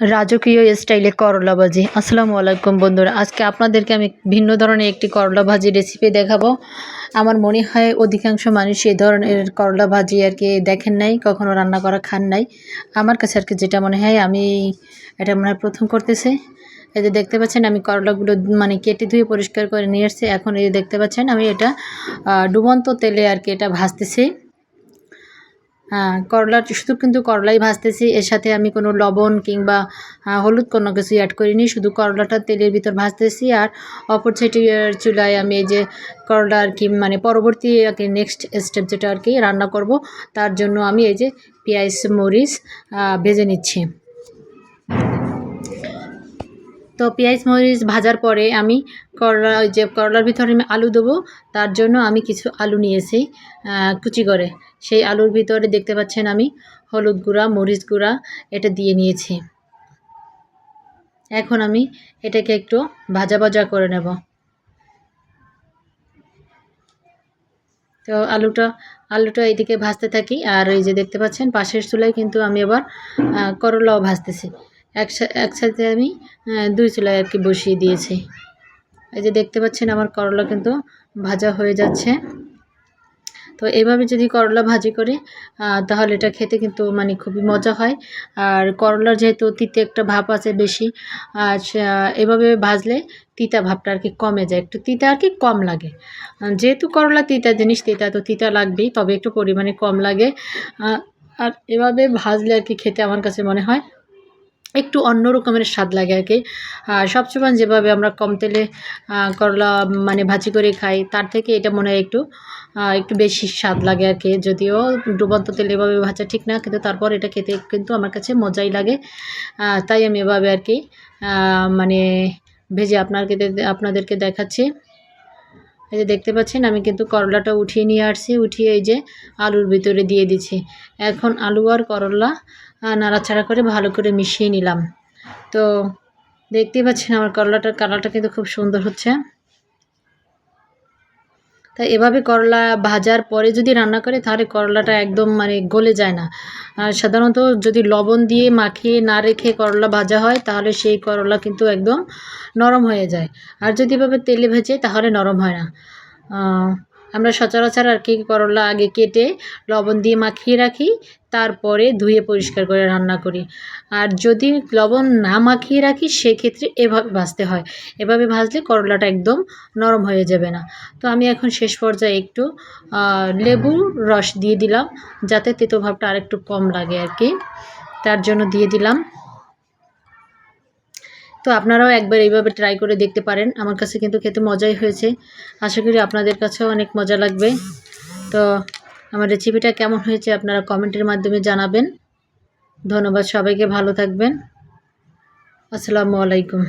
রাজকীয় স্টাইলে করলা ভাজি। আসসালামু আলাইকুম বন্ধুরা, আজকে আপনাদেরকে আমি ভিন্ন ধরনের একটি করলা ভাজি রেসিপি দেখাবো। আমার মনে হয় অধিকাংশ মানুষ এই ধরনের করলা ভাজি আর কি দেখেন নাই, কখনো রান্না করা খান নাই। আমার কাছে আর কি যেটা মনে হয়, আমি এটা মনে হয় প্রথম করতেছি। এই যে দেখতে পাচ্ছেন, আমি করলাগুলো মানে কেটে ধুয়ে পরিষ্কার করে নিয়ে এসেছি। এখন এই যে দেখতে পাচ্ছেন, আমি এটা ডুবন্ত তেলে আর কি এটা ভাজতেছি। করলা শুধু কিন্তু করলাই ভাজতেছি, এর সাথে আমি কোনো লবণ কিংবা হলুদ কোনো কিছু অ্যাড করিনি। শুধু করলাটা তেলের ভিতর ভাজতেছি, আর অপর সাইডের চুলায় আমি এই যে করলা আর কি মানে পরবর্তী আর কি নেক্সট স্টেপ যেটা আর কি রান্না করব, তার জন্য আমি এই যে পেঁয়াজ মরিচ ভেজে নিচ্ছি। তো পেঁয়াজ মরিচ ভাজার পরে আমি ওই যে করলার ভিতরে আমি আলু দেবো, তার জন্য আমি কিছু আলু নিয়েছি কুচি করে। সেই আলুর ভিতরে দেখতে পাচ্ছেন আমি হলুদ গুঁড়া, মরিচ গুঁড়া এটা দিয়ে নিয়েছি। এখন আমি এটাকে একটু ভাজা ভাজা করে নেব। তো আলুটা এইদিকে ভাজতে থাকি, আর এই যে দেখতে পাচ্ছেন পাশের চুলায় কিন্তু আমি আবার করলাও ভাজতেছি। একসাথে আমি দুই চুলায় আর কি বসিয়ে দিয়েছি। এই যে দেখতে পাচ্ছেন আমার করলা কিন্তু ভাজা হয়ে যাচ্ছে। তো এভাবে যদি করলা ভাজি করি তাহলে এটা খেতে কিন্তু মানে খুবই মজা হয়। আর করলার যেহেতু তিতে একটা ভাব আছে বেশি, এভাবে ভাজলে তিতা ভাবটা আর কি কমে যায়, একটু তিতা আর কি কম লাগে। যেহেতু করলা তিতা জিনিস, তিতা তো তিতা লাগবেই, তবে একটু পরিমাণে কম লাগে। আর এভাবে ভাজলে আর কি খেতে আমার কাছে মনে হয় একটু অন্য রকমের স্বাদ লাগে আর কি। সবসময় যেভাবে আমরা কম তেলে করলা মানে ভাজি করে খাই, তার থেকে এটা মনে হয় একটু বেশি স্বাদ লাগে আর কি। যদিও ডুবন্ত তেলে এভাবে ভাজা ঠিক না, কিন্তু তারপর এটা খেতে কিন্তু আমার কাছে মজাই লাগে। তাই আমি এভাবে আর কি মানে ভেজে আপনাদেরকে দেখাচ্ছি। এই যে দেখতে পাচ্ছেন আমি কিন্তু করলাটা উঠিয়ে নিয়ে আসছি, উঠিয়ে এই যে আলুর ভিতরে দিয়ে দিচ্ছি। এখন আলু আর করলা নাড়াচাড়া করে ভালো করে মিশিয়ে নিলাম। তো দেখতেই পাচ্ছেন আমার করলাটার কালারটা কিন্তু খুব সুন্দর হচ্ছে। তাই এভাবে করলা ভাজার পরে যদি রান্না করে তাহলে করলাটা একদম মানে গলে যায় না। আর সাধারণত যদি লবণ দিয়ে মাখিয়ে না রেখে করলা ভাজা হয় তাহলে সেই করলা কিন্তু একদম নরম হয়ে যায়। আর যদি এভাবে তেলে ভেজে তাহলে নরম হয় না। আমরা সচরাচর আর কি করলা আগে কেটে লবণ দিয়ে মাখিয়ে রাখি, তারপরে ধুয়ে পরিষ্কার করে রান্না করি। আর যদি লবণ না মাখিয়ে রাখি সেক্ষেত্রে এভাবে ভাজতে হয়। এভাবে ভাজলে করলাটা একদম নরম হয়ে যাবে না। তো আমি এখন শেষ পর্যায়ে একটু লেবুর রস দিয়ে দিলাম, যাতে তেতো ভাবটা আরেকটু কম লাগে আর কি, তার জন্য দিয়ে দিলাম। তো আপনারাও একবার এইভাবে ট্রাই করে দেখতে পারেন। আমার কাছে কিন্তু খেতে মজাই হয়েছে, আশা করি আপনাদের কাছেও অনেক মজা লাগবে। তো আমার রেসিপিটা কেমন হয়েছে আপনারা কমেন্টের মাধ্যমে জানাবেন। ধন্যবাদ সবাইকে, ভালো থাকবেন। আসসালামু আলাইকুম।